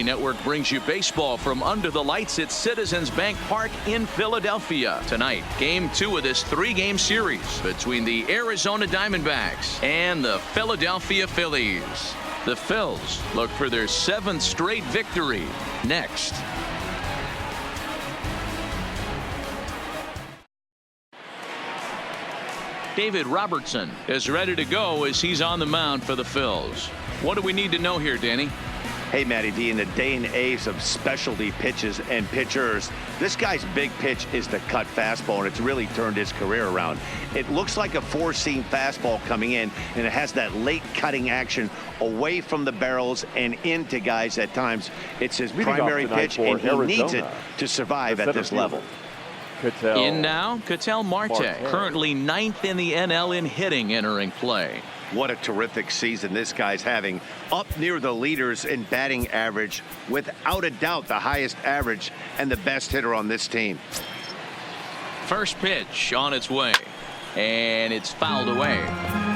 Network brings you baseball from under the lights at Citizens Bank Park in Philadelphia. Tonight, Game 2 of this 3-game series between the Arizona Diamondbacks and the Philadelphia Phillies. The Phils look for their 7th straight victory next. David Robertson is ready to go as he's on the mound for the Phils. What do we need to know here, Danny? Hey, Matty D, in the day and age of specialty pitches and pitchers, this guy's big pitch is the cut fastball, and it's really turned his career around. It looks like a 4-seam fastball coming in, and it has that late cutting action away from the barrels and into guys at times. It's his primary pitch, and he needs it to survive at this level. In now, Ketel Marte, currently 9th in the NL in hitting, entering play. What a terrific season this guy's having. Up near the leaders in batting average, without a doubt the highest average and the best hitter on this team. First pitch on its way, and it's fouled away.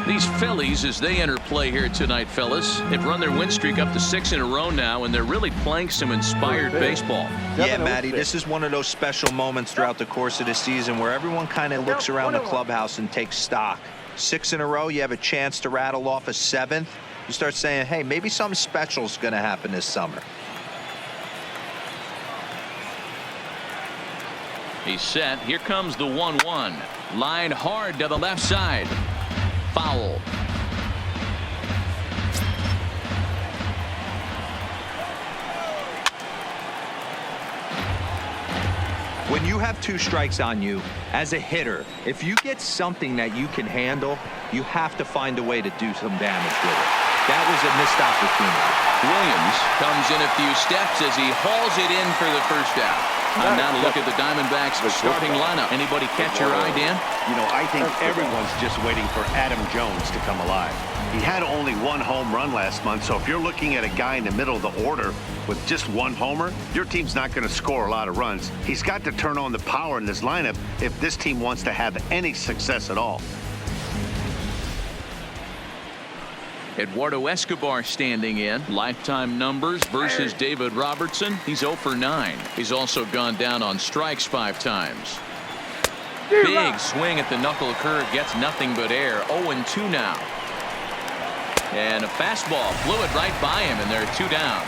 These Phillies, as they enter play here tonight, fellas, have run their win streak up to 6 in a row now, and they're really playing some inspired baseball. Yeah, Matty, this is one of those special moments throughout the course of the season where everyone kind of looks around the clubhouse and takes stock. 6 in a row, you have a chance to rattle off a 7th. You start saying, hey, maybe something special is going to happen this summer. He's set. Here comes the 1-1. Line hard to the left side. Foul. When you have 2 strikes on you, as a hitter, if you get something that you can handle, you have to find a way to do some damage with it. That was a missed opportunity. Williams comes in a few steps as he hauls it in for the first out. Time now to look at the Diamondbacks starting lineup. Anybody catch your eye, Dan? You know, I think everyone's just waiting for Adam Jones to come alive. He had only 1 home run last month, so if you're looking at a guy in the middle of the order with just 1 homer, your team's not going to score a lot of runs. He's got to turn on the power in this lineup if this team wants to have any success at all. Eduardo Escobar standing in. Lifetime numbers versus David Robertson. He's 0 for 9. He's also gone down on strikes 5 times. Big swing at the knuckle curve, gets nothing but air. 0-2 now. And a fastball flew it right by him, and they're 2 down.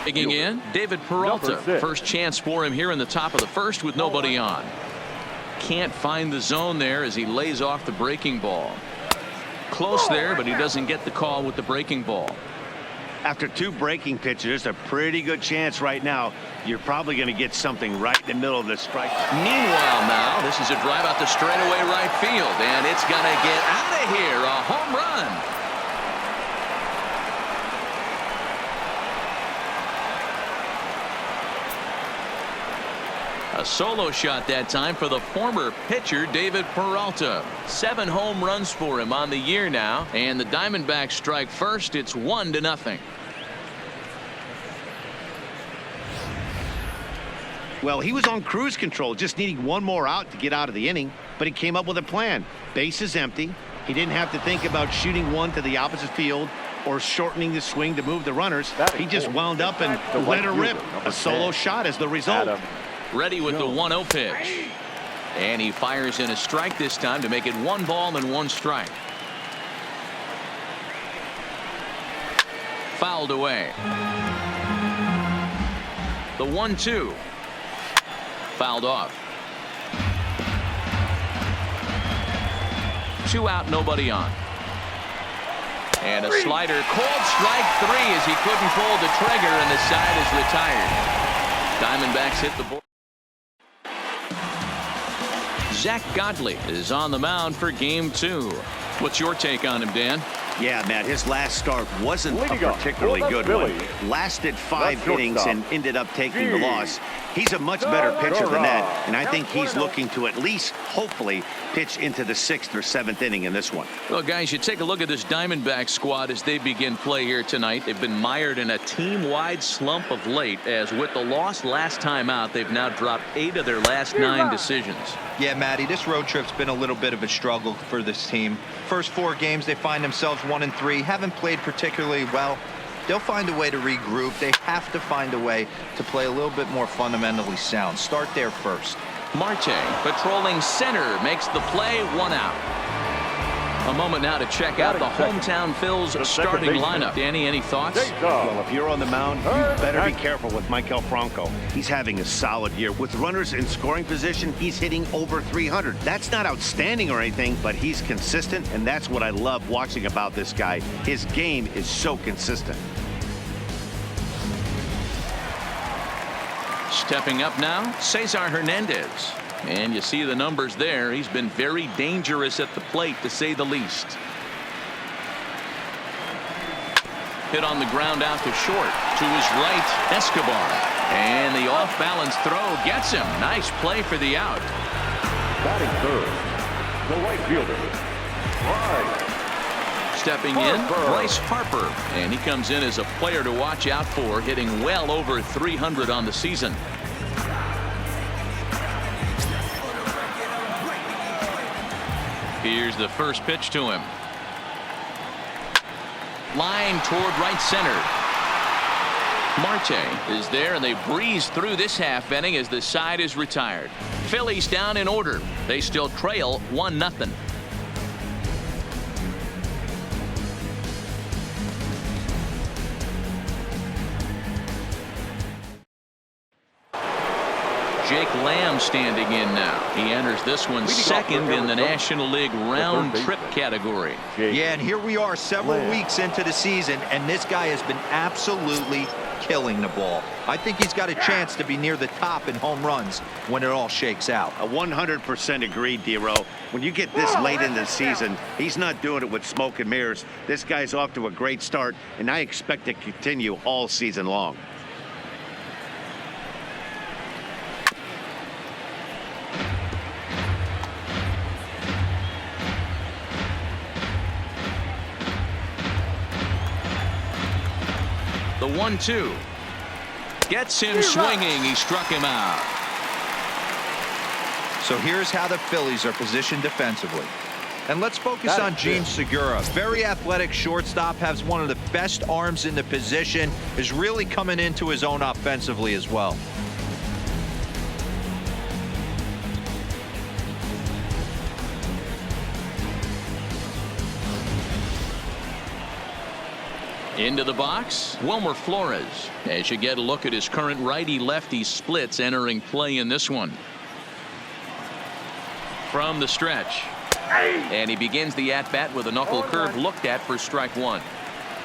Digging in, David Peralta. First chance for him here in the top of the first with nobody on. Can't find the zone there as he lays off the breaking ball. Close there, but he doesn't get the call with the breaking ball. After 2 breaking pitches, there's a pretty good chance right now you're probably going to get something right in the middle of the strike. Meanwhile now, this is a drive out to straightaway right field, and it's going to get out of here. A home run. A solo shot that time for the former pitcher David Peralta. 7 home runs for him on the year now, and the Diamondbacks strike first. It's 1-0. Well, he was on cruise control, just needing 1 more out to get out of the inning, but he came up with a plan. Base is empty. He didn't have to think about shooting one to the opposite field or shortening the swing to move the runners. He just wound up and let her rip. A solo shot as the result. Ready with the 1-0 pitch. And he fires in a strike this time to make it 1 ball and 1 strike. Fouled away. The 1-2. Fouled off. 2 out, nobody on. And a slider, called strike 3 as he couldn't pull the trigger, and the side is retired. Diamondbacks hit the board. Zach Godley is on the mound for game 2. What's your take on him, Dan? Yeah, Matt, his last start wasn't a particularly good one. Lasted 5 innings and ended up taking the loss. He's a much better pitcher than that, and I think he's looking to at least, hopefully, pitch into the 6th or 7th inning in this one. Well, guys, you take a look at this Diamondback squad as they begin play here tonight. They've been mired in a team-wide slump of late, as with the loss last time out, they've now dropped 8 of their last 9 decisions. Yeah, Matty, this road trip's been a little bit of a struggle for this team. First 4 games, they find themselves 1-3, haven't played particularly well. They'll find a way to regroup. They have to find a way to play a little bit more fundamentally sound. Start there first. Marte patrolling center makes the play, 1 out. A moment now to check out the hometown Phil's starting lineup. Danny, any thoughts? Well, if you're on the mound, you better be careful with Michael Franco. He's having a solid year. With runners in scoring position, he's hitting over 300. That's not outstanding or anything, but he's consistent, and that's what I love watching about this guy. His game is so consistent. Stepping up now, Cesar Hernandez. And you see the numbers there. He's been very dangerous at the plate, to say the least. Hit on the ground out to short. To his right, Escobar. And the off-balance throw gets him. Nice play for the out. Batting third, the right fielder, Stepping in, Bryce Harper. And he comes in as a player to watch out for, hitting well over 300 on the season. Here's the first pitch to him. Line toward right center. Marte is there, and they breeze through this half inning as the side is retired. Phillies down in order. They still trail 1-0. Jake Lamb standing in now. He enters this one second in the National League round trip category. Yeah, and here we are several weeks into the season, and this guy has been absolutely killing the ball. I think he's got a chance to be near the top in home runs when it all shakes out. 100% agreed, D-Row. When you get this late in the season, he's not doing it with smoke and mirrors. This guy's off to a great start, and I expect to continue all season long. The 1-2 gets him swinging. He struck him out. So here's how the Phillies are positioned defensively. And let's focus on Gene Segura. Very athletic shortstop, has one of the best arms in the position, is really coming into his own offensively as well. Into the box, Wilmer Flores. As you get a look at his current righty-lefty splits entering play in this one. From the stretch. And he begins the at-bat with a knuckle curve looked at for strike 1.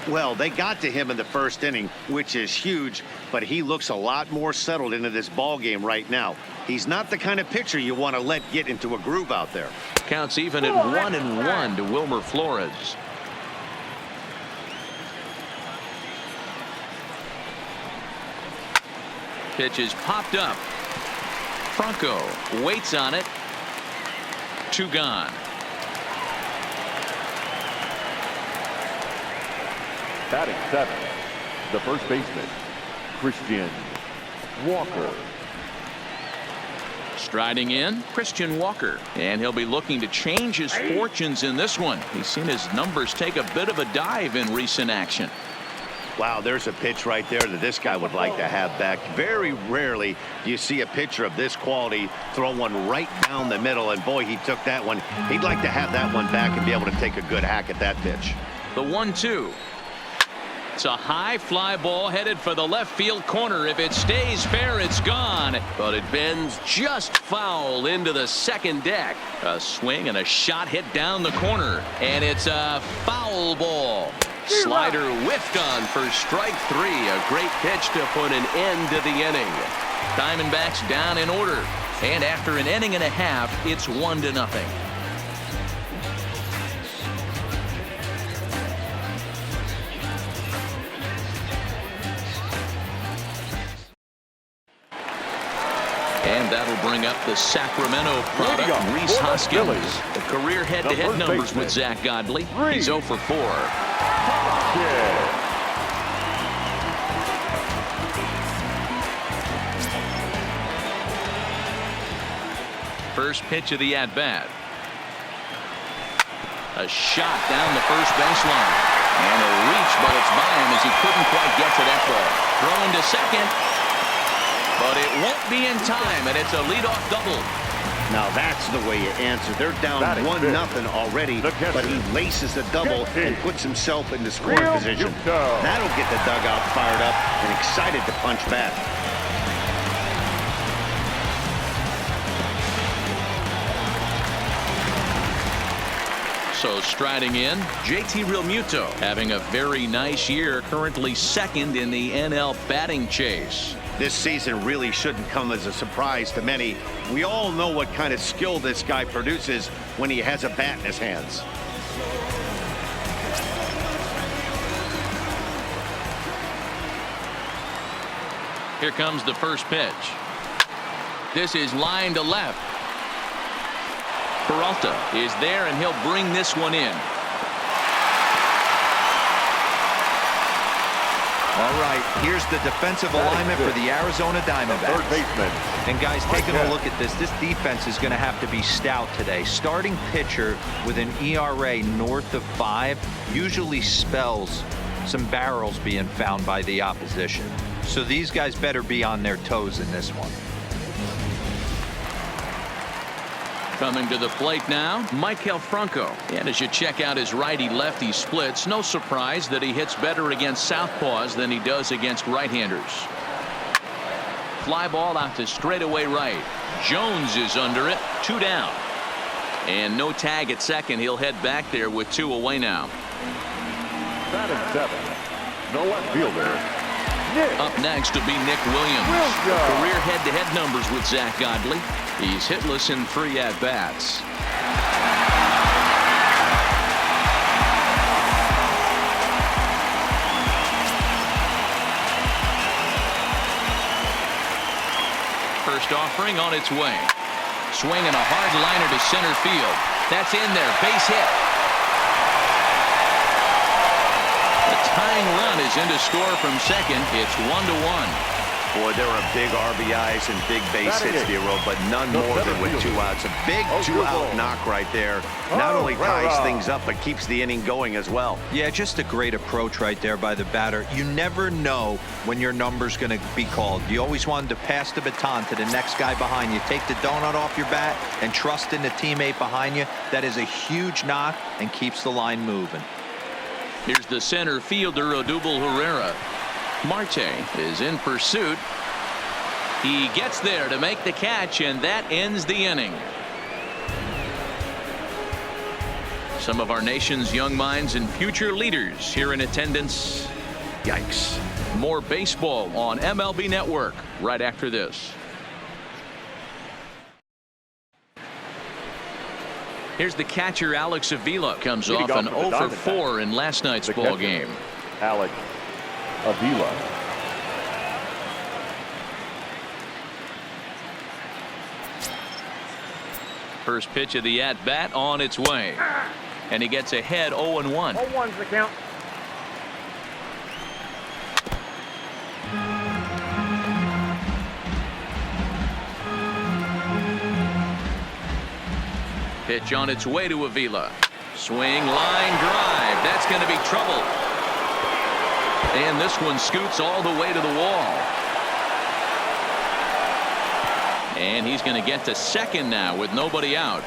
Well, they got to him in the first inning, which is huge, but he looks a lot more settled into this ball game right now. He's not the kind of pitcher you want to let get into a groove out there. Counts even at 1-1 to Wilmer Flores. Pitch is popped up. Franco waits on it. 2 gone. batting 7, the first baseman, Christian Walker. Striding in, Christian Walker, and he'll be looking to change his fortunes in this one. He's seen his numbers take a bit of a dive in recent action. Wow, there's a pitch right there that this guy would like to have back. Very rarely do you see a pitcher of this quality throw one right down the middle, and boy, he took that one. He'd like to have that one back and be able to take a good hack at that pitch. The 1-2. It's a high fly ball headed for the left field corner. If it stays fair, it's gone. But it bends just foul into the second deck. A swing and a shot hit down the corner. And it's a foul ball. Slider whiffed on for strike 3. A great pitch to put an end to the inning. Diamondbacks down in order. And after an inning and a half, it's 1-0. And that'll bring up the Sacramento product, Rhys Hoskins. The career head-to-head numbers with Zach Godley. He's 0 for 4. First pitch of the at-bat. A shot down the first baseline. And a reach, but it's by him as he couldn't quite get to that ball. Throwing to second. But it won't be in time, and it's a leadoff double. Now that's the way you answer. They're down 1-0 already, but he laces the double and puts himself in the scoring position. That'll get the dugout fired up and excited to punch back. So striding in, JT Realmuto having a very nice year, currently second in the NL batting chase. This season really shouldn't come as a surprise to many. We all know what kind of skill this guy produces when he has a bat in his hands. Here comes the first pitch. This is line to left. Peralta is there, and he'll bring this one in. All right, here's the defensive alignment for the Arizona Diamondbacks. And guys, taking a look at this defense is going to have to be stout today. Starting pitcher with an ERA north of 5 usually spells some barrels being found by the opposition. So these guys better be on their toes in this one. Coming to the plate now, Maikel Franco. And as you check out his righty-lefty splits, no surprise that he hits better against southpaws than he does against right-handers. Fly ball out to straightaway right. Jones is under it, 2 down. And no tag at second. He'll head back there with 2 away now. Batting 7, the left fielder. Up next to be Nick Williams. Career head-to-head numbers with Zach Godley. He's hitless in 3 at-bats. First offering on its way. Swinging a hard liner to center field. That's in there. Base hit. Tying run is in to score from second. It's 1-1. Boy, there are big RBIs and big base hits, Dero, but none more than with 2 outs. A big 2-out knock right there. Not only ties things up, but keeps the inning going as well. Yeah, just a great approach right there by the batter. You never know when your number's going to be called. You always wanted to pass the baton to the next guy behind you. Take the donut off your bat and trust in the teammate behind you. That is a huge knock and keeps the line moving. Here's the center fielder, Odubel Herrera. Marte is in pursuit. He gets there to make the catch, and that ends the inning. Some of our nation's young minds and future leaders here in attendance. Yikes. More baseball on MLB Network right after this. Here's the catcher, Alex Avila. Comes off an 0-for-4 in last night's ball game. Alex Avila. First pitch of the at-bat on its way. And he gets ahead 0-1. 0-1's the count. Pitch on its way to Avila. Swing, line drive. That's going to be trouble. And this one scoots all the way to the wall. And he's going to get to second now with nobody out.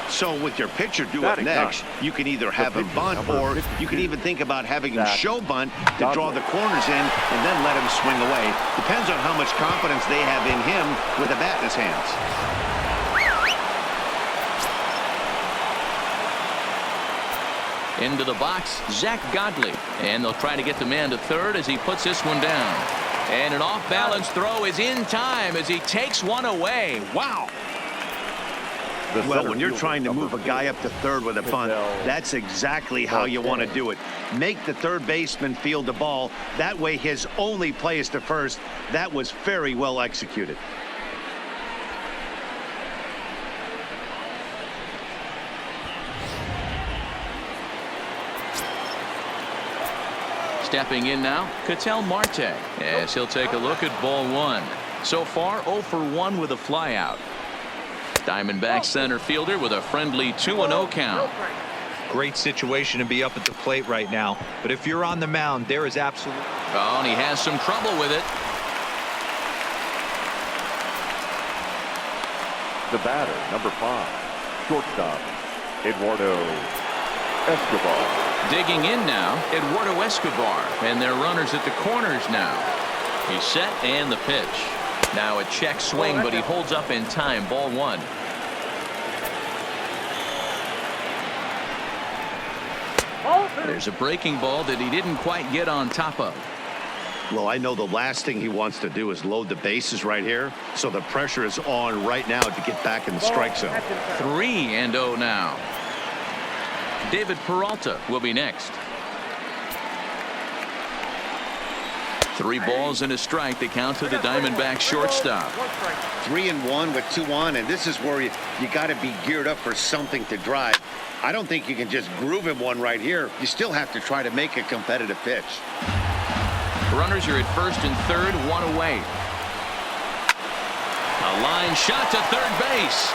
So with your pitcher do it next, you can either have him bunt, or you can even think about having him show bunt to draw the corners in and then let him swing away. Depends on how much confidence they have in him with a bat in his hands. Into the box, Zach Godley. And they'll try to get the man to third as he puts this one down. And an off-balance throw is in time as he takes one away. Wow. Well, when you're trying to move a guy up to third with a bunt, that's exactly how you want to do it. Make the third baseman field the ball. That way his only play is to first. That was very well executed. Stepping in now, Ketel Marte, as he'll take a look at ball 1. So far, 0-for-1 with a flyout. Diamondbacks center fielder with a friendly 2-0 count. Great situation to be up at the plate right now. But if you're on the mound, there is absolutely... Oh, and he has some trouble with it. The batter, number 5, shortstop, Eduardo Escobar. Digging in now, Eduardo Escobar, and their runners at the corners now. He's set and the pitch. Now a check swing, but he holds up in time. Ball 1. There's a breaking ball that he didn't quite get on top of. Well, I know the last thing he wants to do is load the bases right here, so the pressure is on right now to get back in the strike zone. 3-0 now. David Peralta will be next. 3 balls and a strike. The count to the Diamondbacks shortstop. 3-1 with 2 on, and this is where you got to be geared up for something to drive. I don't think you can just groove him one right here. You still have to try to make a competitive pitch. Runners are at first and third, 1 away. A line shot to third base.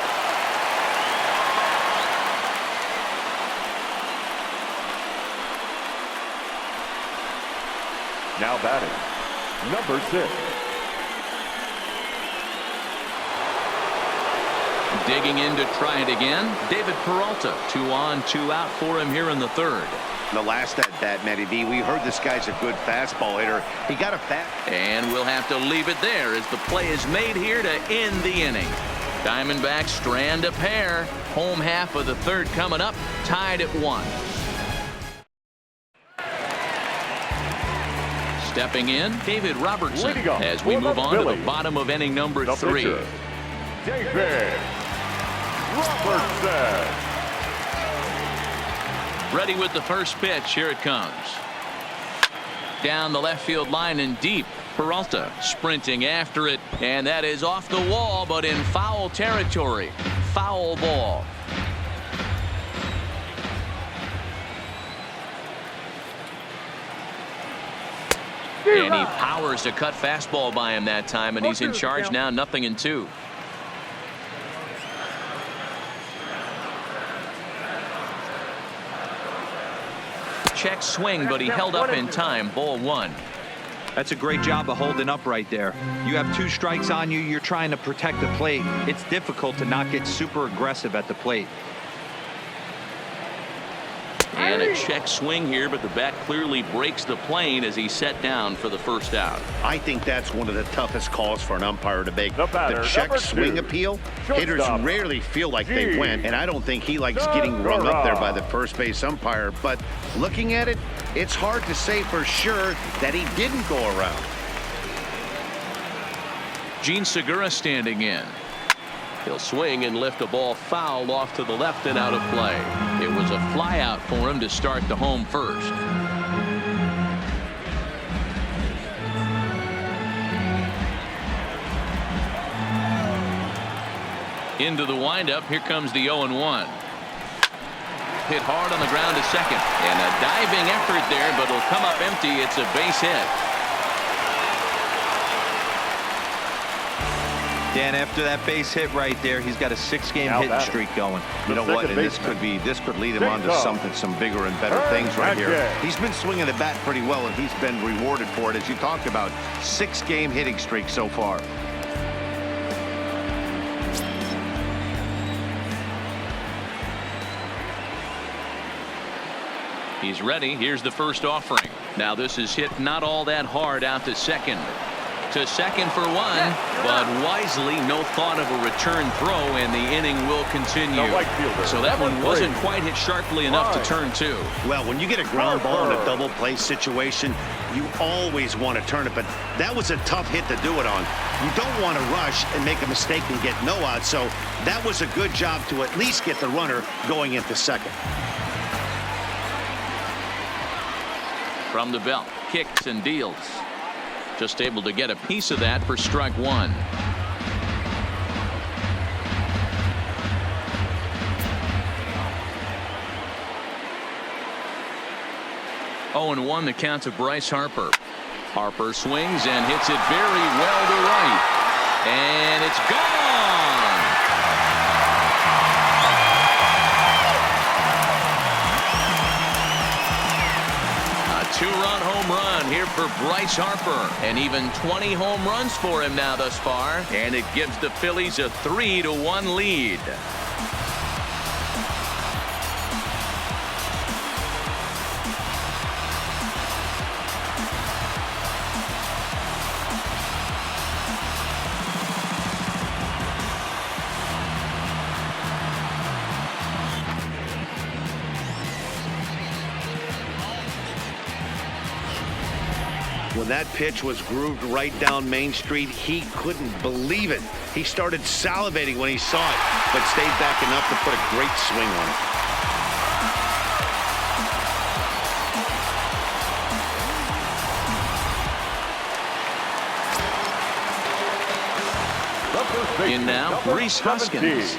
Now batting, number 6. Digging in to try it again, David Peralta. 2 on, 2 out for him here in the third. The last at bat, Matty B, we heard this guy's a good fastball hitter. He got a And we'll have to leave it there as the play is made here to end the inning. Diamondbacks strand a pair. Home half of the third coming up, tied at 1. Stepping in, David Robertson, as we move on to the bottom of inning number 3. David Robertson. Ready with the first pitch. Here it comes. Down the left field line and deep. Peralta sprinting after it, and that is off the wall, but in foul territory. Foul ball. And he powers a cut fastball by him that time, and he's in charge now, 0-2. Check swing, but he held up in time. Ball 1. That's a great job of holding up right there. You have 2 strikes on you. You're trying to protect the plate. It's difficult to not get super aggressive at the plate. And a check swing here, but the bat clearly breaks the plane as he's set down for the first out. I think that's one of the toughest calls for an umpire to make. The batter, check swing 2. appeal. Shortstop. Hitters rarely feel like they went, and I don't think he likes getting rung up there by the first base umpire. But looking at it, it's hard to say for sure that he didn't go around. Gene Segura standing in. He'll swing and lift a ball foul off to the left and out of play. It was a fly out for him to start the home first. Into the windup. Here comes the 0-1. Hit hard on the ground to second. And a diving effort there, but it'll come up empty. It's a base hit. Dan, after that base hit right there, he's got a 6-game hitting streak going. You know what? And this could lead him on to some bigger and better things right here. He's been swinging the bat pretty well, and he's been rewarded for it, as you talked about. 6-game hitting streak so far. He's ready. Here's the first offering. Now this is hit not all that hard out to second. To second for 1, but wisely no thought of a return throw, and the inning will continue. So that one wasn't quite hit sharply enough to turn 2. Well, when you get a ground ball in a double play situation, you always want to turn it, but that was a tough hit to do it on. You don't want to rush and make a mistake and get no out, so that was a good job to at least get the runner going into second. From the belt, kicks and deals. Just able to get a piece of that for strike 1. Oh, and 1 the count to Bryce Harper. Harper swings and hits it very well to right. And it's gone. two-run home run here for Bryce Harper. And even 20 home runs for him now thus far. And it gives the Phillies a 3-1 lead. When that pitch was grooved right down Main Street, he couldn't believe it. He started salivating when he saw it, but stayed back enough to put a great swing on it. In now, Rhys Hoskins.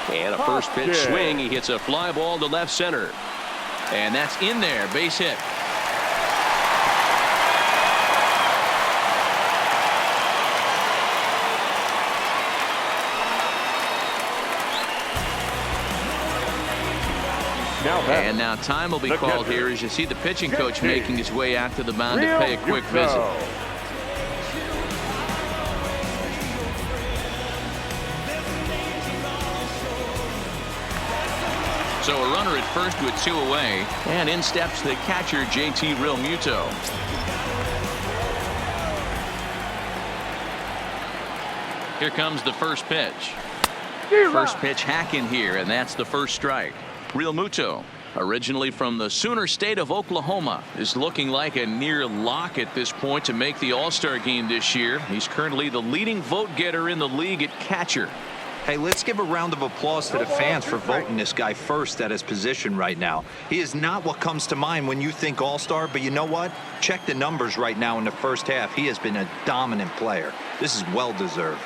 And a first pitch swing. He hits a fly ball to left center. And that's in there. Base hit. And now time will be called here as you see the pitching coach making his way out to the mound to pay a quick visit. So a runner at first with 2 away, and in steps the catcher JT Realmuto. Here comes the first pitch. First pitch hack in here, and that's the first strike. Realmuto, originally from the Sooner State of Oklahoma, is looking like a near lock at this point to make the All-Star game this year. He's currently the leading vote getter in the league at catcher. Hey, let's give a round of applause to the fans for voting this guy first at his position right now. He is not what comes to mind when you think All-Star, but you know what? Check the numbers right now in the first half. He has been a dominant player. This is well-deserved.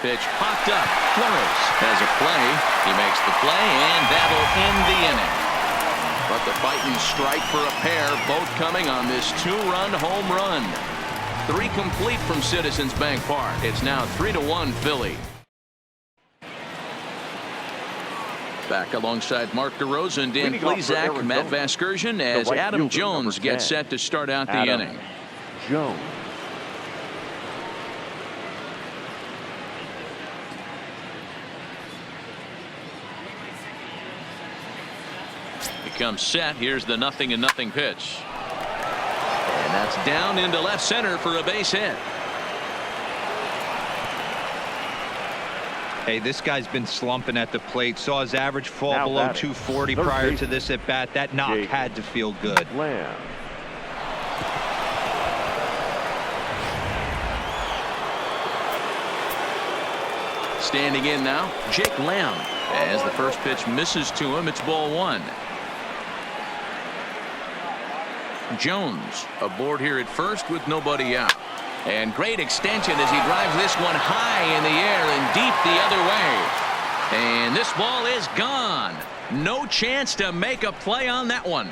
Pitch popped up. Flores has a play. He makes the play, and that'll end the inning. But the fighting strike for a pair, both coming on this 2-run home run. 3 complete from Citizens Bank Park. It's now 3-1 Philly. Back alongside Mark DeRosa, Dan Plesac, Matt Vasgersian as Adam Jones gets set to start out the inning. Jones. Comes set. Here's the 0-0 pitch. And that's down into left center for a base hit. Hey, this guy's been slumping at the plate. Saw his average fall below 240 prior to this at bat. That knock had to feel good. Lamb. Standing in now, Jake Lamb. As the first pitch misses to him, it's ball 1. Jones aboard here at first with nobody out. And great extension as he drives this one high in the air and deep the other way. And this ball is gone. No chance to make a play on that one.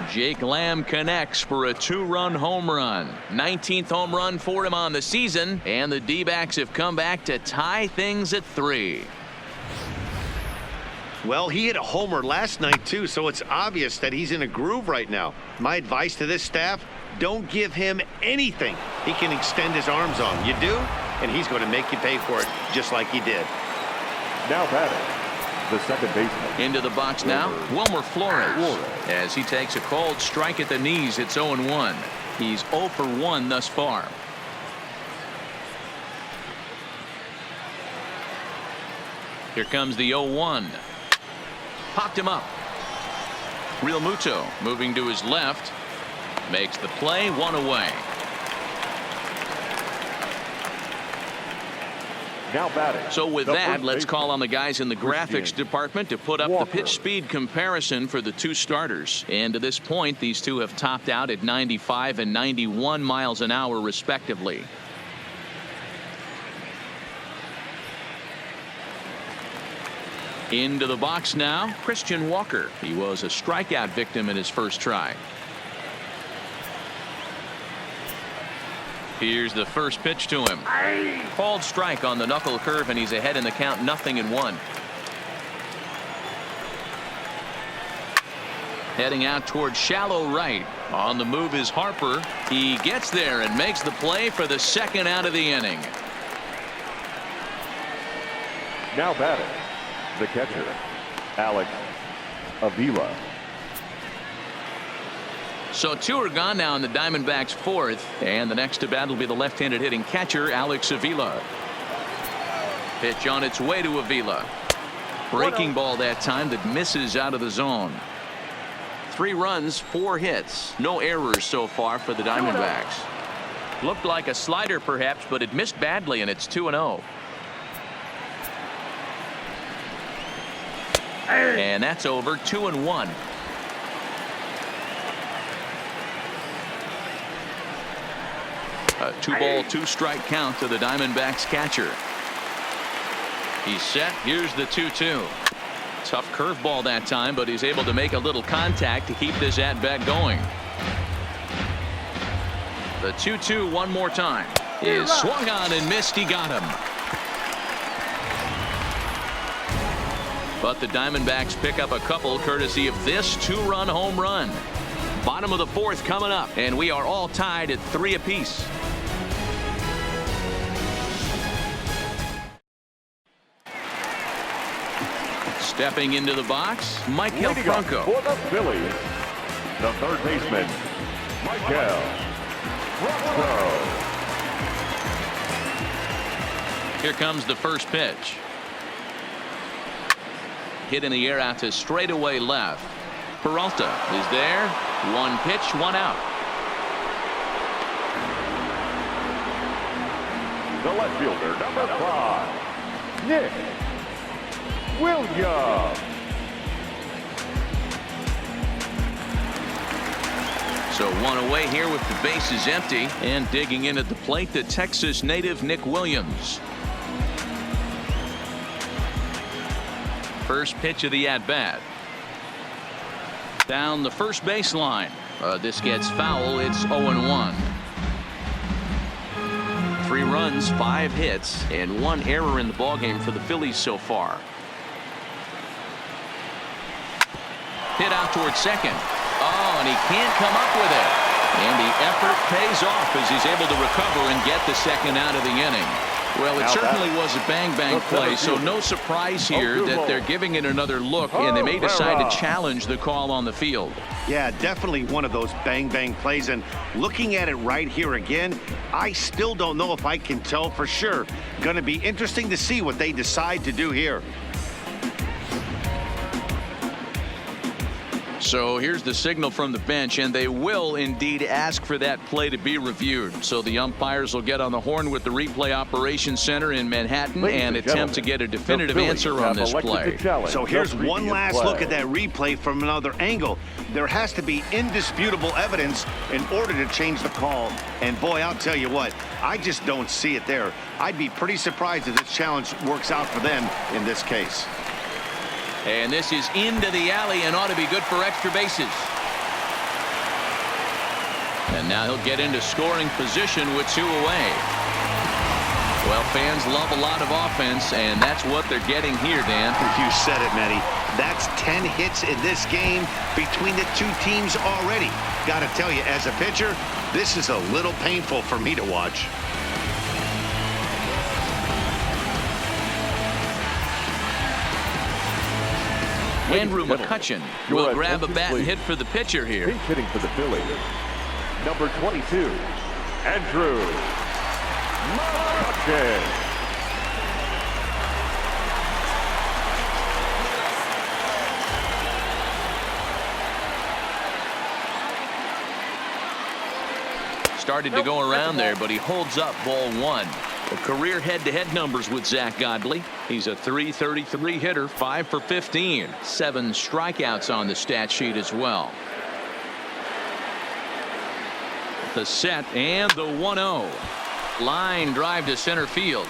Jake Lamb connects for a 2-run home run. 19th home run for him on the season. And the D-backs have come back to tie things at 3. Well, he hit a homer last night, too, so it's obvious that he's in a groove right now. My advice to this staff, don't give him anything he can extend his arms on. You do, and he's going to make you pay for it, just like he did. Now batting, the second baseman. Into the box now, Wilmer Flores. As he takes a called strike at the knees, it's 0-1. He's 0 for 1 thus far. Here comes the 0-1. Popped him up. Realmuto moving to his left. Makes the play, 1 away. Now batting. So with that, let's call on the guys in the graphics department to put up the pitch speed comparison for the 2 starters. And to this point, these 2 have topped out at 95 and 91 miles an hour respectively. Into the box now, Christian Walker. He was a strikeout victim in his first try. Here's the first pitch to him. Called strike on the knuckle curve, and he's ahead in the count, 0-1. Heading out towards shallow right. On the move is Harper. He gets there and makes the play for the second out of the inning. Now batting, the catcher, Alex Avila. So 2 are gone now in the Diamondbacks' 4th, and the next to bat will be the left-handed hitting catcher, Alex Avila. Pitch on its way to Avila. Breaking ball that time that misses out of the zone. 3 runs, 4 hits, no errors so far for the Diamondbacks. Looked like a slider perhaps, but it missed badly, and it's 2-0. And that's over. 2-1. A 2-ball, 2-strike count to the Diamondbacks catcher. He's set. Here's the 2-2. Tough curveball that time, but he's able to make a little contact to keep this at-bat going. The 2-2 one more time. Is swung on and missed. He got him. But the Diamondbacks pick up a couple courtesy of this 2-run home run. Bottom of the 4th coming up, and we are all tied at 3 apiece. Stepping into the box, Michael Franco. For the Phillies, the third baseman, Michael Franco. Here comes the first pitch. Hit in the air out to straightaway left. Peralta is there. 1 pitch, 1 out. The left fielder, number 5, Nick Williams. So 1 away here with the bases empty, and digging in at the plate, the Texas native Nick Williams. First pitch of the at-bat. Down the first baseline. This gets foul. It's 0-1. 3 runs, 5 hits, and 1 error in the ballgame for the Phillies so far. Hit out towards second. Oh, and he can't come up with it. And the effort pays off as he's able to recover and get the second out of the inning. Well, it certainly was a bang-bang play, so no surprise here that they're giving it another look, and they may decide to challenge the call on the field. Yeah, definitely one of those bang-bang plays, and looking at it right here again, I still don't know if I can tell for sure. Going to be interesting to see what they decide to do here. So here's the signal from the bench, and they will indeed ask for that play to be reviewed. So the umpires will get on the horn with the replay operations center in Manhattan and attempt to get a definitive answer on this play. So here's one last look at that replay from another angle. There has to be indisputable evidence in order to change the call. And boy, I'll tell you what, I just don't see it there. I'd be pretty surprised if this challenge works out for them in this case. And this is into the alley and ought to be good for extra bases. And now he'll get into scoring position with 2 away. Well, fans love a lot of offense, and that's what they're getting here, Dan. You said it, Matty. That's 10 hits in this game between the 2 teams already. Got to tell you, as a pitcher, this is a little painful for me to watch. Andrew McCutchen will grab a bat and hit for the pitcher here. Pinch hitting for the Phillies, number 22, Andrew McCutchen. Started to go around there, but he holds up ball 1. The career head-to-head numbers with Zach Godley. He's a .333 hitter, 5 for 15. 7 strikeouts on the stat sheet as well. The set and the 1-0. Line drive to center field.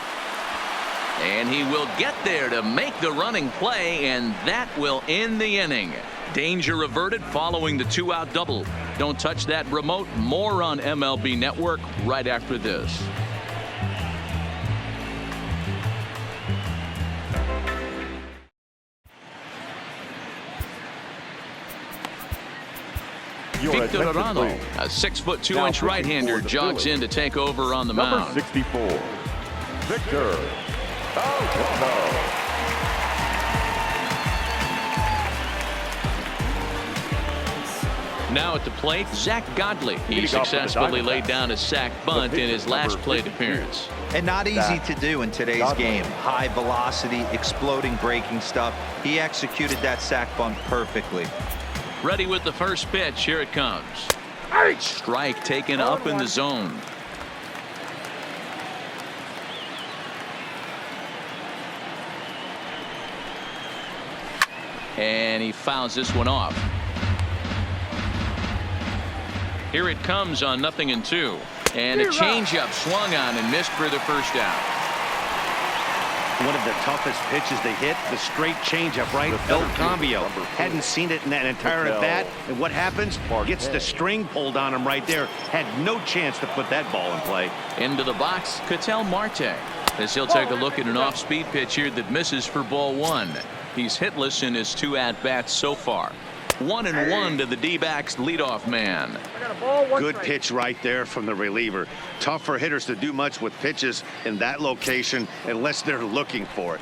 And he will get there to make the running play, and that will end the inning. Danger averted following the 2-out double. Don't touch that remote. More on MLB Network right after this. You're Victor attention, Arano, please. a 6'2" Now right-hander, pitching for the jogs Phillies. in to take over on the Number mound. 64, Victor Arano. Now at the plate, Zach Godley. He Leading off for the successfully Diamondbacks. laid down a sacked bunt in his last plate appearance. And not easy to do in today's Godley. game. High velocity, exploding breaking stuff. He executed that sack bunt perfectly. Ready with the first pitch. Here it comes. Strike taken up in the zone. And he fouls this one off. Here it comes on 0-2. And a changeup swung on and missed for the first out. One of the toughest pitches they hit, the straight changeup, right? The El center Cambio. field, number 4. Hadn't seen it in that entire at bat. And what happens? Gets the string pulled on him right there. Had no chance to put that ball in play. Into the box, Ketel Marte, as he'll take a look at an off-speed pitch here that misses for ball 1. He's hitless in his 2 at-bats so far. 1-1 to the D-backs leadoff man. Good pitch right there from the reliever. Tough for hitters to do much with pitches in that location unless they're looking for it.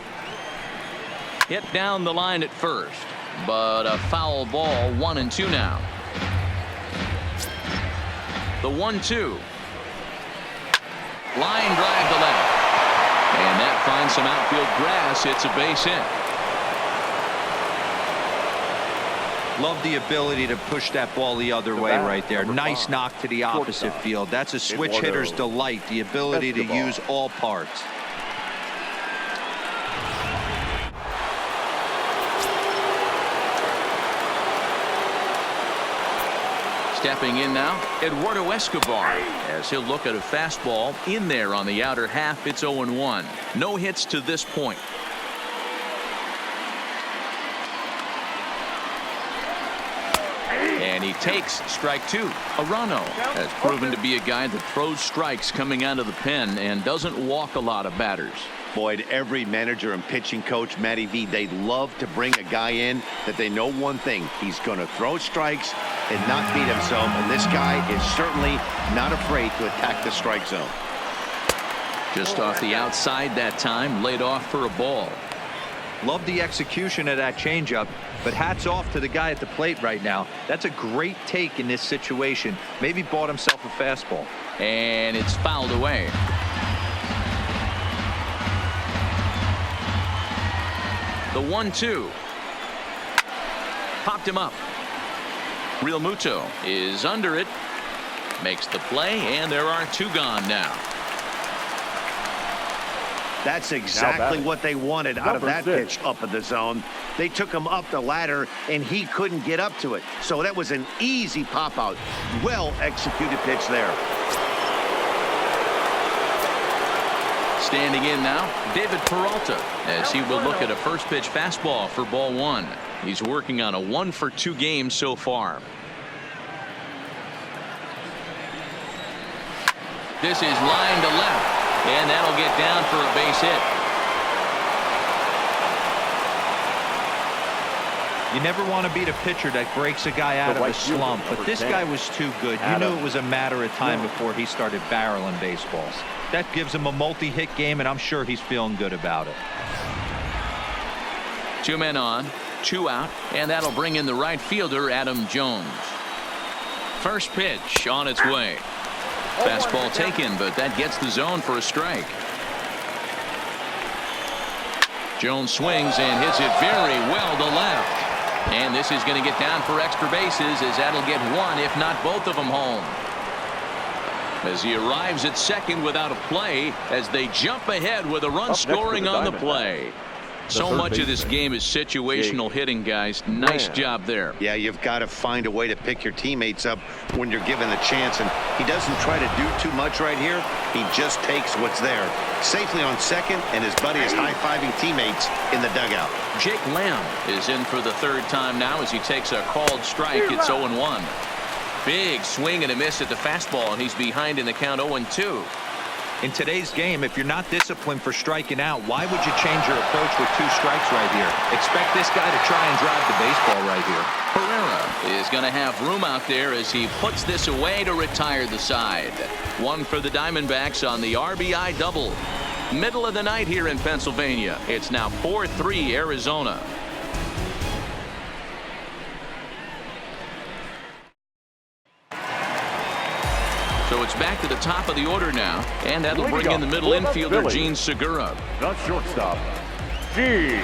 Hit down the line at first, but a foul ball. 1-2 now. The 1-2. Line drive to left. And that finds some outfield grass. It's a base hit. Love the ability to push that ball the other way bat, right there. number Nice 5, knock to the opposite shortstop. field. That's a switch Eduardo hitter's delight, the ability to Escobar. use all parts. Stepping in now, Eduardo Escobar, as he'll look at a fastball in there on the outer half. It's 0-1. No hits to this point. And he takes strike 2. Arano has proven to be a guy that throws strikes coming out of the pen and doesn't walk a lot of batters. Boyd, every manager and pitching coach, Matty V, they love to bring a guy in that they know one thing. He's going to throw strikes and not beat himself. And this guy is certainly not afraid to attack the strike zone. Just off the outside that time, laid off for a ball. Love the execution of that changeup, but hats off to the guy at the plate right now. That's a great take in this situation. Maybe bought himself a fastball. And it's fouled away. The 1-2. Popped him up. Real Muto is under it. Makes the play, and there are 2 gone now. That's exactly what they wanted out of Number that 6. pitch up in the zone. They took him up the ladder, and he couldn't get up to it. So that was an easy pop-out. Well-executed pitch there. Standing in now, David Peralta, as he will look at a first pitch fastball for ball 1. He's working on a 1-for-2 game so far. This is line to left. And that'll get down for a base hit. You never want to beat a pitcher that breaks a guy out of a slump, but this guy was too good. You knew it was a matter of time before he started barreling baseballs. That gives him a multi-hit game, and I'm sure he's feeling good about it. 2 men on, 2 out, and that'll bring in the right fielder, Adam Jones. First pitch on its way. Fastball taken, but that gets the zone for a strike. Jones swings and hits it very well to left. And this is going to get down for extra bases, as that'll get 1, if not both of them, home. As he arrives at second without a play, as they jump ahead with a run scoring on the play. So much of this game is situational hitting, guys. Nice job there. Yeah, you've got to find a way to pick your teammates up when you're given the chance, and he doesn't try to do too much right here. He just takes what's there. Safely on second, and his buddy is high-fiving teammates in the dugout. Jake Lamb is in for the 3rd time now as he takes a called strike. It's 0-1. Big swing and a miss at the fastball, and he's behind in the count 0-2. In today's game, if you're not disciplined for striking out, why would you change your approach with 2 strikes right here? Expect this guy to try and drive the baseball right here. Pereira is going to have room out there as he puts this away to retire the side. 1 for the Diamondbacks on the RBI double. Middle of the night here in Pennsylvania. It's now 4-3 Arizona. So it's back to the top of the order now, and that'll bring in the middle infielder Gene Segura. The shortstop, Gene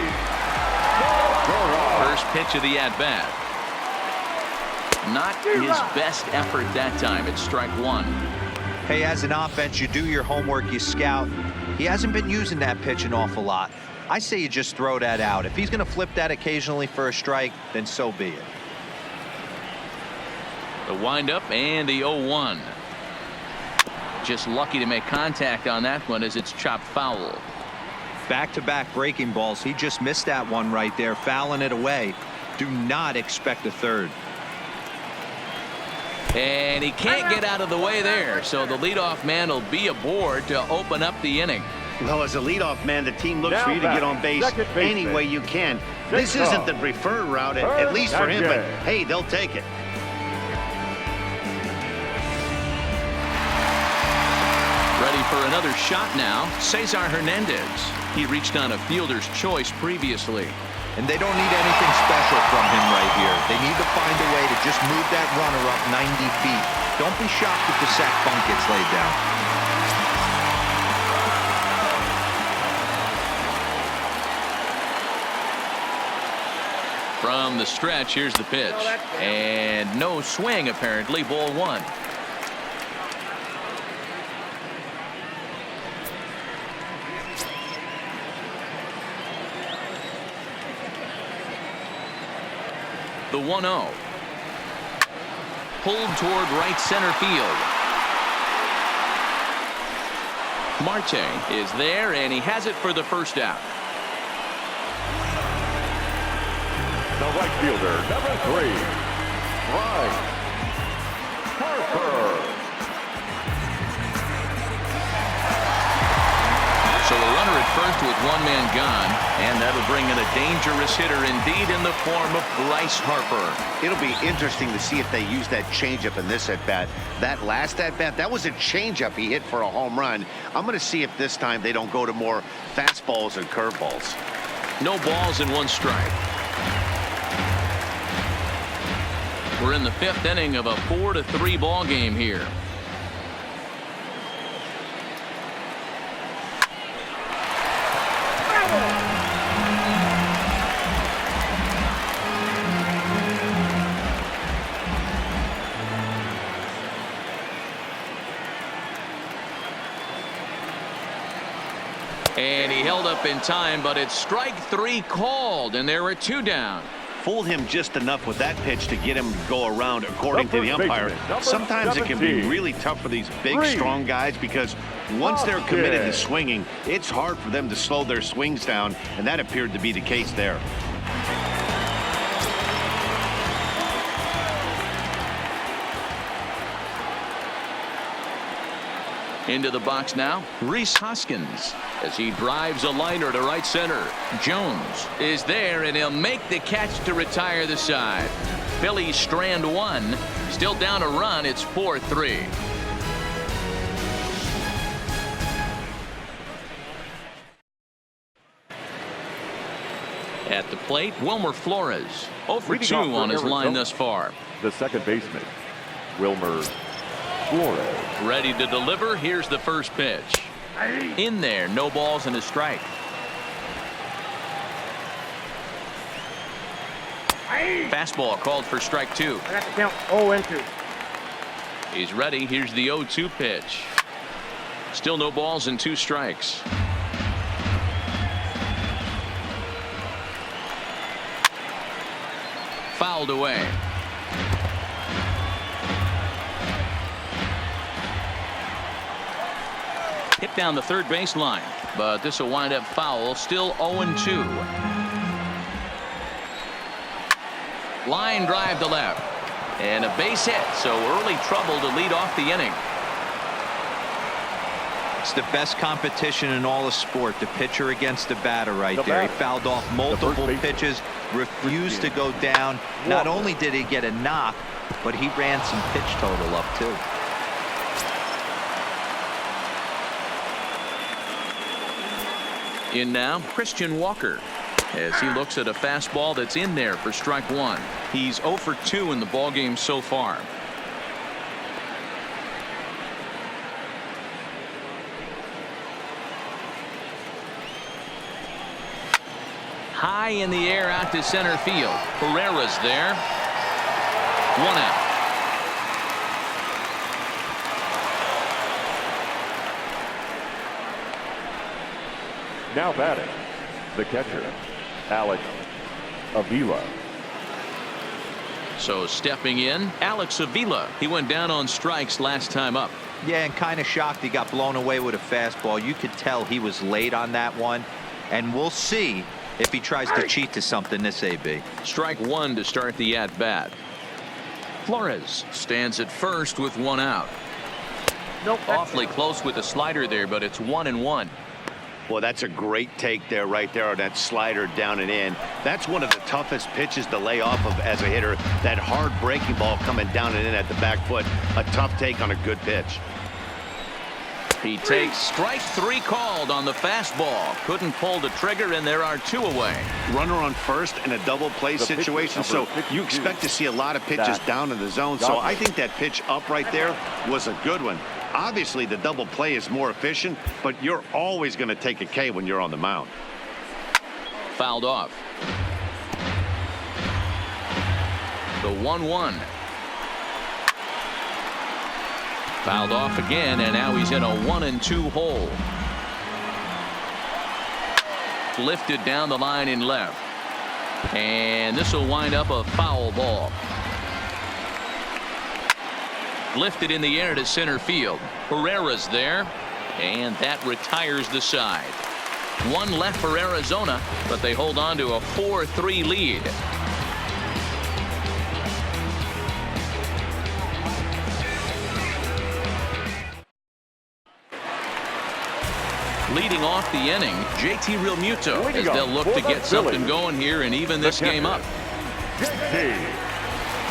Segura. First pitch of the at-bat. Not his best effort that time. It's strike 1. Hey, as an offense, you do your homework, you scout. He hasn't been using that pitch an awful lot. I say you just throw that out. If he's going to flip that occasionally for a strike, then so be it. The windup and the 0-1. Just lucky to make contact on that one as it's chopped foul. Back-to-back breaking balls. He just missed that one right there, fouling it away. Do not expect a third. And he can't get out of the way there, so the leadoff man will be aboard to open up the inning. Well, as a leadoff man, the team looks for you to get on base any way you can. This isn't the preferred route, at least for him, but hey, they'll take it. Ready for another shot now, Cesar Hernandez. He reached on a fielder's choice previously. And they don't need anything special from him right here. They need to find a way to just move that runner up 90 feet. Don't be shocked if the sac bunt gets laid down. From the stretch, here's the pitch. And no swing, apparently. Ball 1. The 1-0. Pulled toward right center field. Marte is there, and he has it for the first out. The right fielder, number 3, Bryce Harper. So a runner at first with 1 man gone, and that'll bring in a dangerous hitter indeed in the form of Bryce Harper. It'll be interesting to see if they use that changeup in this at-bat. That last at-bat, that was a changeup he hit for a home run. I'm going to see if this time they don't go to more fastballs and curveballs. No balls and 1 strike. We're in the 5th inning of a 4-3 ball game here. And he held up in time, but it's strike 3 called, and there were 2 down. Fooled him just enough with that pitch to get him to go around, according to the umpire. Sometimes it can be really tough for these big, strong guys because once they're committed to swinging, it's hard for them to slow their swings down, and that appeared to be the case there. Into the box now, Rhys Hoskins, as he drives a liner to right center. Jones is there, and he'll make the catch to retire the side. Phillies strand 1, still down a run. It's 4-3. At the plate, Wilmer Flores, 0 for 2 on his line thus far. The second baseman, Wilmer Flores. Ready to deliver. Here's the first pitch. In there, no balls and a strike. Fastball called for strike 2. I got to count 0-2. He's ready. Here's the 0-2 pitch. Still no balls and 2 strikes. Fouled away. Hit down the third baseline, but this will wind up foul. Still 0-2. Line drive to left, and a base hit, so early trouble to lead off the inning. It's the best competition in all of sport, the pitcher against the batter right there. He fouled off multiple pitches, refused to go down. Not only did he get a knock, but he ran some pitch total up too. In now, Christian Walker, as he looks at a fastball that's in there for strike one. He's 0 for 2 in the ballgame so far. High in the air out to center field. Herrera's there. 1 out. Now batting, the catcher, Alex Avila. So stepping in, Alex Avila. He went down on strikes last time up. Yeah, and kind of shocked he got blown away with a fastball. You could tell he was late on that one. And we'll see if he tries to cheat to something this AB. Strike one to start the at-bat. Flores stands at first with 1 out. Awfully close with the slider there, but it's 1-1. Well, that's a great take there, right there on that slider down and in. That's one of the toughest pitches to lay off of as a hitter. That hard breaking ball coming down and in at the back foot. A tough take on a good pitch. He takes strike 3 called on the fastball. Couldn't pull the trigger, and there are 2 away. Runner on first in a double play situation, so you expect to see a lot of pitches down in the zone. So I think that pitch up right there was a good one. Obviously, the double play is more efficient, but you're always going to take a K when you're on the mound. Fouled off. The 1-1. Fouled off again, and now he's in a 1-2 hole. Lifted down the line in left. And this will wind up a foul ball. Lifted in the air to center field. Herrera's there, and that retires the side. 1 left for Arizona, but they hold on to a 4-3 lead. Leading off the inning, JT Realmuto, as they'll look to get something going here and even this game up. JT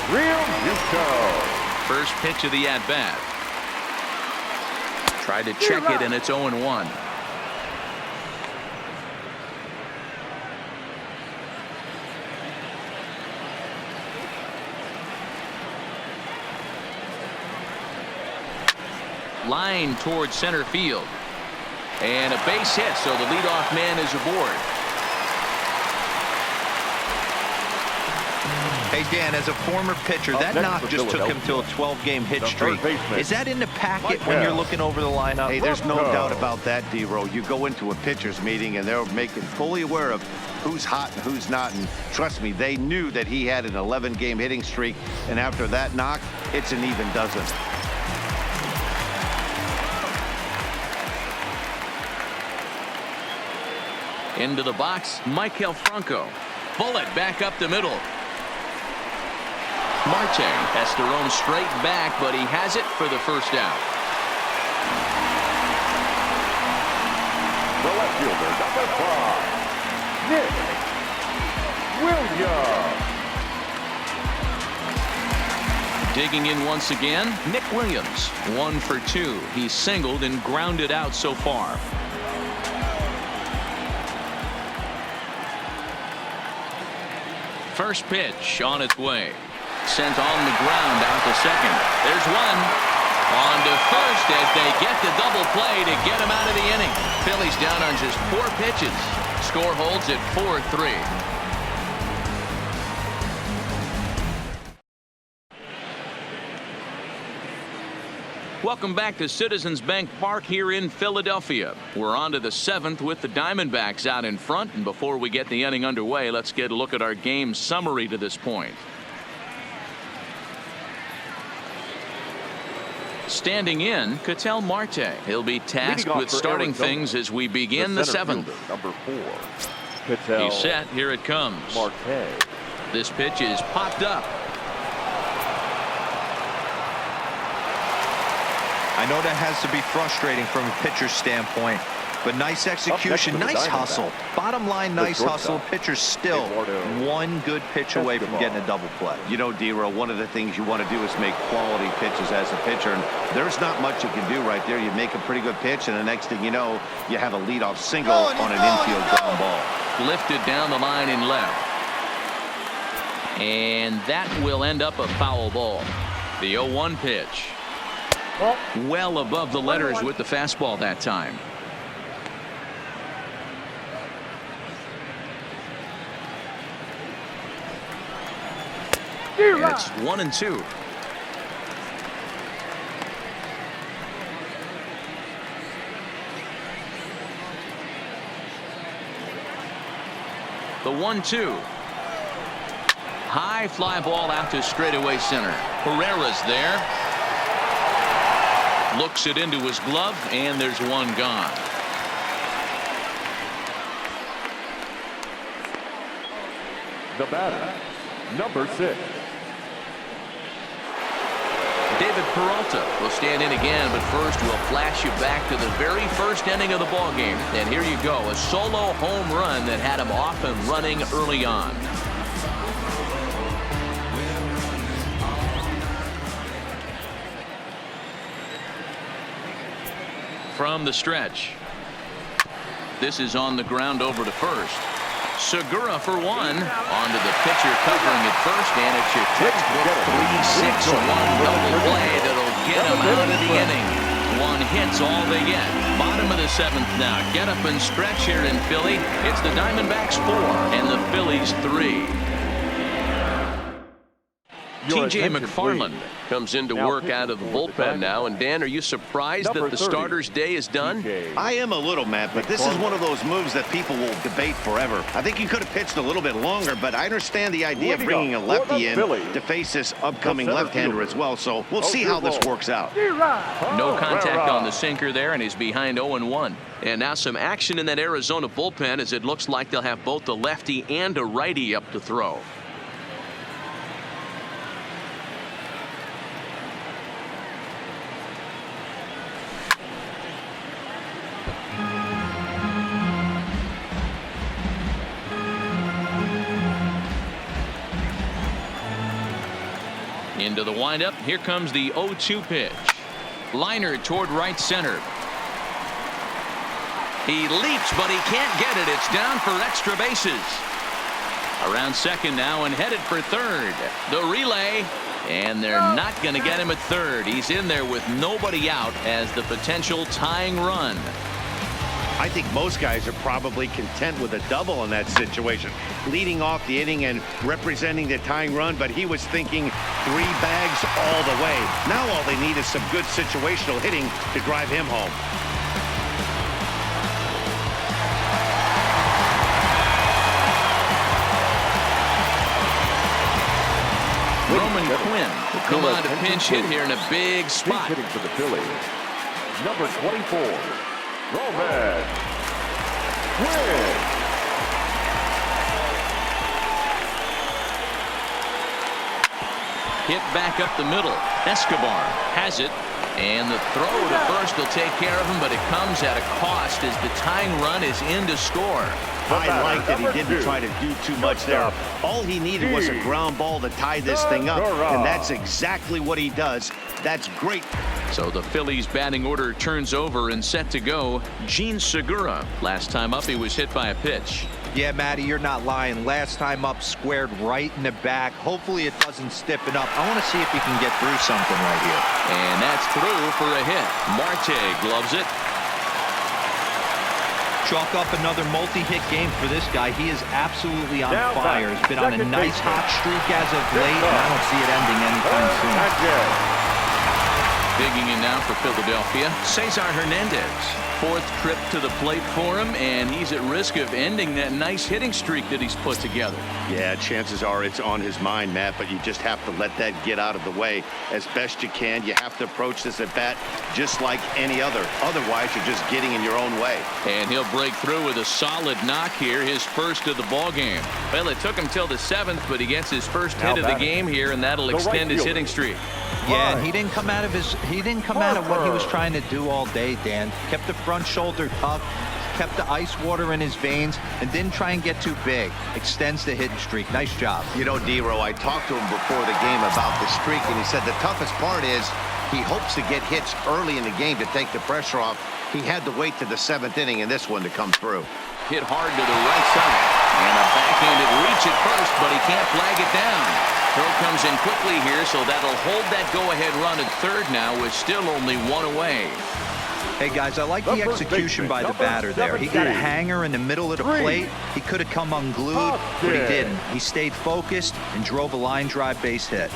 Realmuto. First pitch of the at-bat. Tried to check it, and it's 0-1. Line towards center field. And a base hit, so the leadoff man is aboard. Hey, Dan, as a former pitcher, that knock just took him to a 12-game hit streak. Is that in the packet when you're looking over the lineup? Hey, there's no doubt about that, D-Row. You go into a pitcher's meeting, and they're making fully aware of who's hot and who's not. And trust me, they knew that he had an 11-game hitting streak. And after that knock, it's an even dozen. Into the box, Michael Franco. Bullet back up the middle. Marte has to roam straight back, but he has it for the first out. The left fielder, number 5, Nick Williams. Digging in once again, Nick Williams. 1 for 2. He's singled and grounded out so far. First pitch on its way. Sent on the ground out to second. There's one. On to first as they get the double play to get him out of the inning. Phillies down on just 4 pitches. Score holds at 4-3. Welcome back to Citizens Bank Park here in Philadelphia. We're on to the 7th with the Diamondbacks out in front. And before we get the inning underway, let's get a look at our game summary to this point. Standing in, Ketel Marte. He'll be tasked with starting things as we begin the 7th. Fielder, number 4, Ketel. He's set. Here it comes. Marte. This pitch is popped up. I know that has to be frustrating from a pitcher's standpoint, but nice execution, nice hustle. Bottom line, nice hustle. Pitcher's still one good pitch away from getting a double play. You know, D-Row, one of the things you want to do is make quality pitches as a pitcher, and there's not much you can do right there. You make a pretty good pitch, and the next thing you know, you have a leadoff single on an infield ground ball. Lifted down the line in left. And that will end up a foul ball. The 0-1 pitch. Well above the letters with the fastball that time. And it's 1-2. The 1-2. High fly ball out to straightaway center. Herrera's there. Looks it into his glove, and there's one gone. The batter, number 6. David Peralta will stand in again, but first we'll flash you back to the very first inning of the ball game. And here you go, a solo home run that had him off and running early on. From the stretch. This is on the ground over to first. Segura for one. Onto the pitcher covering at first, and it's your textbook 3-6-1 double play that'll get him out of the inning. One hit's all they get. Bottom of the 7th now. Get up and stretch here in Philly. It's the Diamondbacks 4 and the Phillies 3. TJ McFarland comes into work out of the bullpen now. And Dan, are you surprised that the starter's day is done? I am a little, Matt, but this is one of those moves that people will debate forever. I think he could have pitched a little bit longer, but I understand the idea of bringing a lefty in to face this upcoming left-hander as well. So we'll see how this works out. No contact on the sinker there, and he's behind 0-1. And now some action in that Arizona bullpen, as it looks like they'll have both a lefty and a righty up to throw. Into the windup. Here comes the 0-2 pitch. Liner toward right center. He leaps, but he can't get it. It's down for extra bases. Around second now and headed for third. The relay, and they're not going to get him at third. He's in there with nobody out as the potential tying run. I think most guys are probably content with a double in that situation, leading off the inning and representing the tying run, but he was thinking 3 bags all the way. Now all they need is some good situational hitting to drive him home. Roman Quinn will come on to pinch hit here in a big spot. Hitting for the Phillies, number 24, Roman Quinn. Hit back up the middle. Escobar has it. And the throw to first will take care of him, but it comes at a cost as the tying run is in to score. I like that he didn't try to do too much there. All he needed was a ground ball to tie this thing up, and that's exactly what he does. That's great. So the Phillies batting order turns over and set to go. Gene Segura. Last time up, he was hit by a pitch. Yeah, Matty, you're not lying. Last time up, squared right in the back. Hopefully it doesn't stiffen up. I want to see if he can get through something right here. And that's through for a hit. Marte gloves it. Chalk up another multi-hit game for this guy. He is absolutely on fire. He's been on a nice hot streak as of late, and I don't see it ending anytime soon. Digging in now for Philadelphia, Cesar Hernandez. 4th trip to the plate for him, and he's at risk of ending that nice hitting streak that he's put together. Yeah, chances are it's on his mind, Matt, but you just have to let that get out of the way as best you can. You have to approach this at bat just like any other. Otherwise, you're just getting in your own way. And he'll break through with a solid knock here, his first of the ball game. Well, it took him till the 7th, but he gets his first hit of the game here, and that'll extend his hitting streak. Yeah, and he didn't come out of what he was trying to do all day, Dan. Kept the front shoulder tough, kept the ice water in his veins, and didn't try and get too big. Extends the hitting streak. Nice job. You know, D-Row, I talked to him before the game about the streak, and he said the toughest part is he hopes to get hits early in the game to take the pressure off. He had to wait to the 7th inning in this one to come through. Hit hard to the right side. And a backhanded reach at first, but he can't flag it down. Throw comes in quickly here, so that'll hold that go-ahead run at third now with still only 1 away. Hey, guys, I like the execution by the batter there. He got a hanger in the middle of the plate. He could have come unglued, but he didn't. He stayed focused and drove a line drive base hit.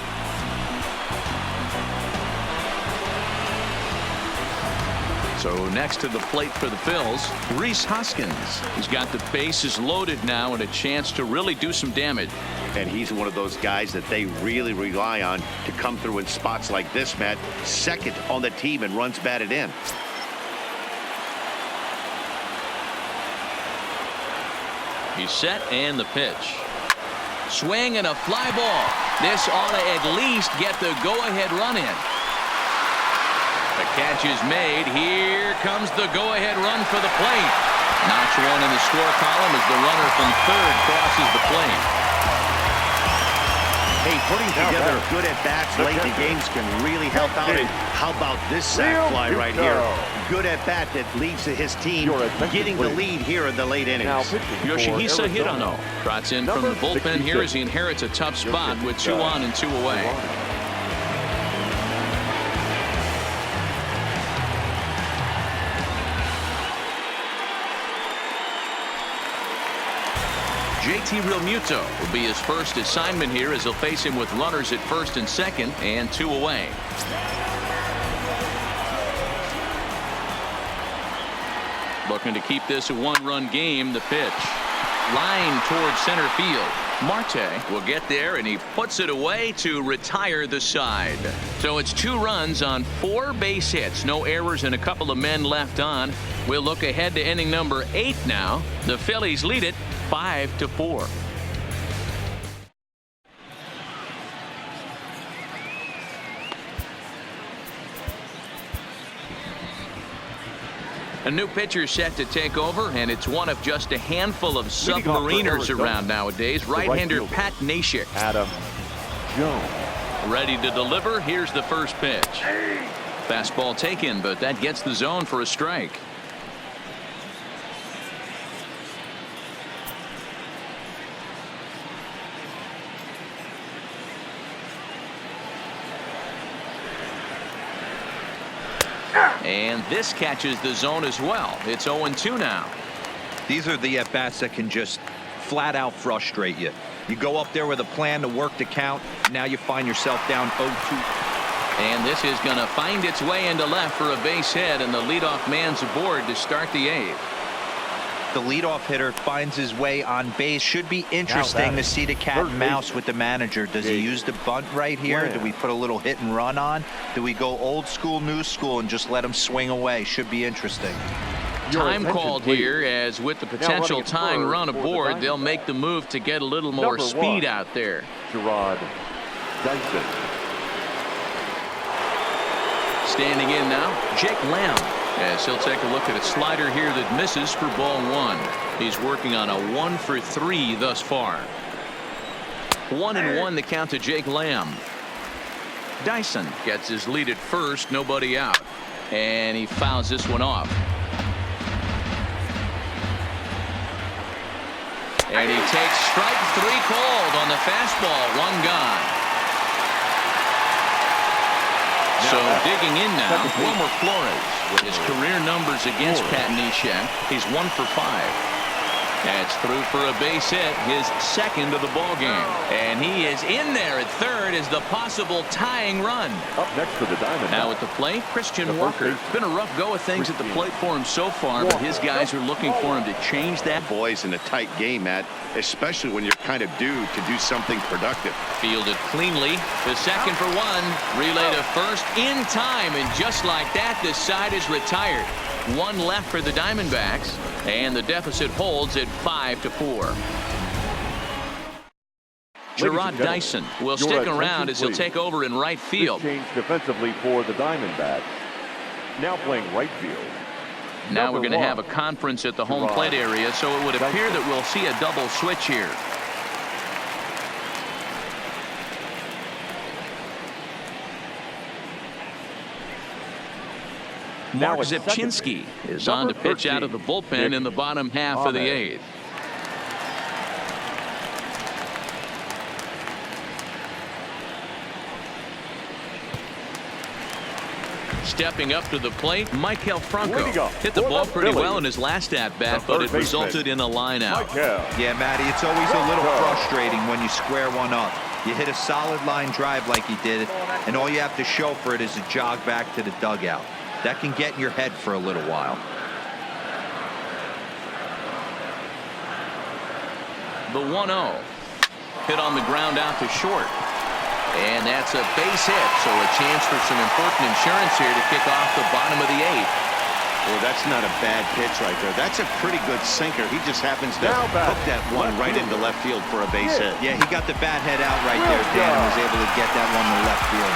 So next to the plate for the Phils, Rhys Hoskins. He's got the bases loaded now and a chance to really do some damage. And he's one of those guys that they really rely on to come through in spots like this, Matt. Second on the team and runs batted in. He's set and the pitch. Swing and a fly ball. This ought to at least get the go-ahead run in. The catch is made. Here comes the go-ahead run for the plate. Notch one in the score column as the runner from third crosses the plate. Hey, putting together good at-bats late in games can really help out. And how about this sac fly right here? Good at-bat that leads to his team getting the lead here in the late innings. Yoshihisa Hirano trots in from the bullpen here as he inherits a tough spot with 2 on and 2 away. JT Realmuto will be his first assignment here as he'll face him with runners at first and second and 2 away. Looking to keep this a 1-run game. The pitch. Line towards center field. Marte will get there, and he puts it away to retire the side. So it's 2 runs on 4 base hits. No errors and a couple of men left on. We'll look ahead to inning number 8 now. The Phillies lead it 5-4. A new pitcher set to take over, and it's one of just a handful of submariners around nowadays. Right-hander Pat Neshek. Adam Jones. Ready to deliver. Here's the first pitch. Fastball taken, but that gets the zone for a strike. And this catches the zone as well. It's 0-2 now. These are the at-bats that can just flat out frustrate you. You go up there with a plan to work the count. Now you find yourself down 0-2. And this is going to find its way into left for a base hit, and the leadoff man's aboard to start the 8th. The leadoff hitter finds his way on base. Should be interesting to see the cat and mouse with the manager. Does he use the bunt right here? Do we put a little hit and run on? Do we go old school, new school, and just let him swing away? Should be interesting. Time called here, as with the potential tying run aboard, they'll make the move to get a little more speed out there. Gerard Dyson. Standing in now, Jake Lamb, as he'll take a look at a slider here that misses for ball 1. He's working on a 1-for-3 thus far. 1-1 the count to Jake Lamb. Dyson gets his lead at first, nobody out, and he fouls this one off. And he takes strike 3 called on the fastball. 1 gone. So digging in now, Wilmer Flores with his career numbers against Pat Neshek. He's 1 for 5. That's through for a base hit, his second of the ball game. And he is in there at third as the possible tying run. Up next for the Diamondbacks. Now at the plate, Christian Walker. It's been a rough go of things at the plate for him so far, but his guys are looking for him to change that. Boys in a tight game, Matt, especially when you're kind of due to do something productive. Fielded cleanly. The second for one. Relay to first in time, and just like that, the side is retired. One left for the Diamondbacks, and the deficit holds at 5-4. Gerard Dyson will stick around as he'll take over in right field. Change defensively for the Diamondbacks. Now playing right field. Now we're going to have a conference at the home plate area, so it would appear that we'll see a double switch here. Mark Zipchinski is on to pitch out of the bullpen in the bottom half of the eighth. Stepping up to the plate, Maikel Franco hit the ball pretty well in his last at-bat, but it resulted in a line out. Yeah, Matty, it's always a little frustrating when you square one up. You hit a solid line drive like he did, and all you have to show for it is a jog back to the dugout. That can get in your head for a little while. The 1-0 hit on the ground out to short, and that's a base hit, so a chance for some important insurance here to kick off the bottom of the eighth. Well, that's not a bad pitch right there. That's a pretty good sinker. He just happens to hook that one right into left field for a base hit. Yeah, he got the bat head out right there, Dan, and was able to get that one to left field.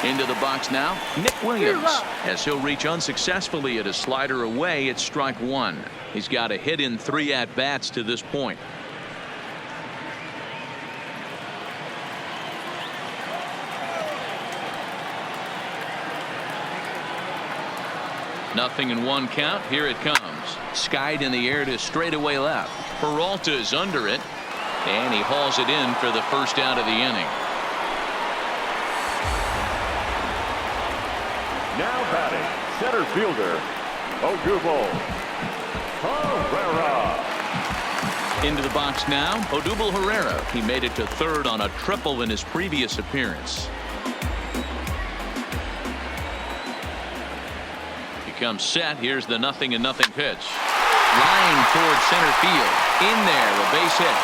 Into the box now, Nick Williams, as he'll reach unsuccessfully at a slider away. It's strike one. He's got a hit in 3 at-bats to this point. Nothing in 1 count. Here it comes. Skied in the air to straightaway left. Peralta is under it, and he hauls it in for the first out of the inning. Now batting, center fielder, Odubel Herrera. Into the box now, Odubel Herrera. He made it to third on a triple in his previous appearance. He comes set. Here's the 0-0 pitch. Line towards center field. In there, a base hit.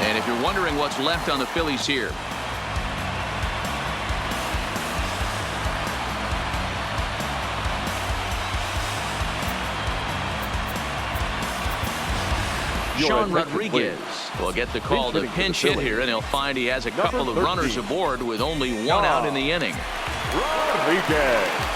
And if you're wondering what's left on the Phillies here, Sean Rodriguez will get the call to pinch hit here, and he'll find he has a couple of runners aboard with only 1 out in the inning. Rodriguez.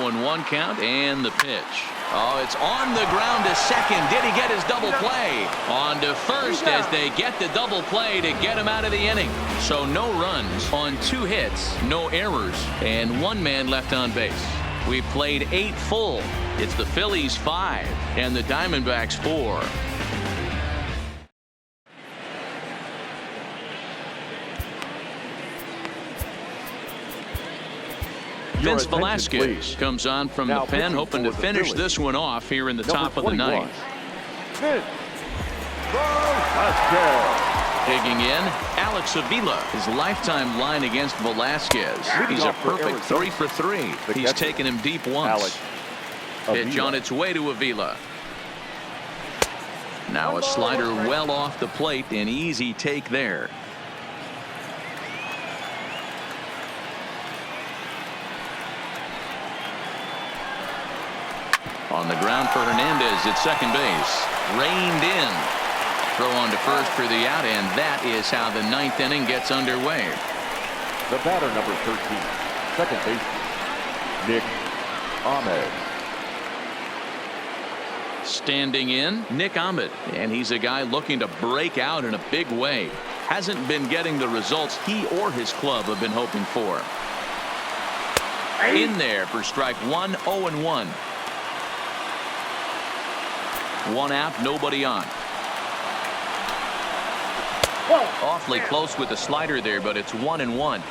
And 1 count, and the pitch. Oh, it's on the ground to second. Did he get his double play? On to first as they get the double play to get him out of the inning. So no runs on 2 hits, no errors, and 1 man left on base. We played 8 full. It's the Phillies 5 and the Diamondbacks 4. Vince Velasquez comes on from the pen, hoping to finish this one off here in the top of the 9th. Vince Velasquez. Digging in, Alex Avila, his lifetime line against Velasquez. He's a perfect 3 for 3. He's taken him deep once. Pitch on its way to Avila. Now a slider well off the plate, an easy take there. On the ground for Hernandez at second base. Reined in. throw on to first for the out, and that is how the ninth inning gets underway. The batter, number 13, second baseman, Nick Ahmed. Standing in, Nick Ahmed, and he's a guy looking to break out in a big way. Hasn't been getting the results he or his club have been hoping for. In there for strike one, 0-1. One out, nobody on. Awfully close with the slider there, but it's 1-1.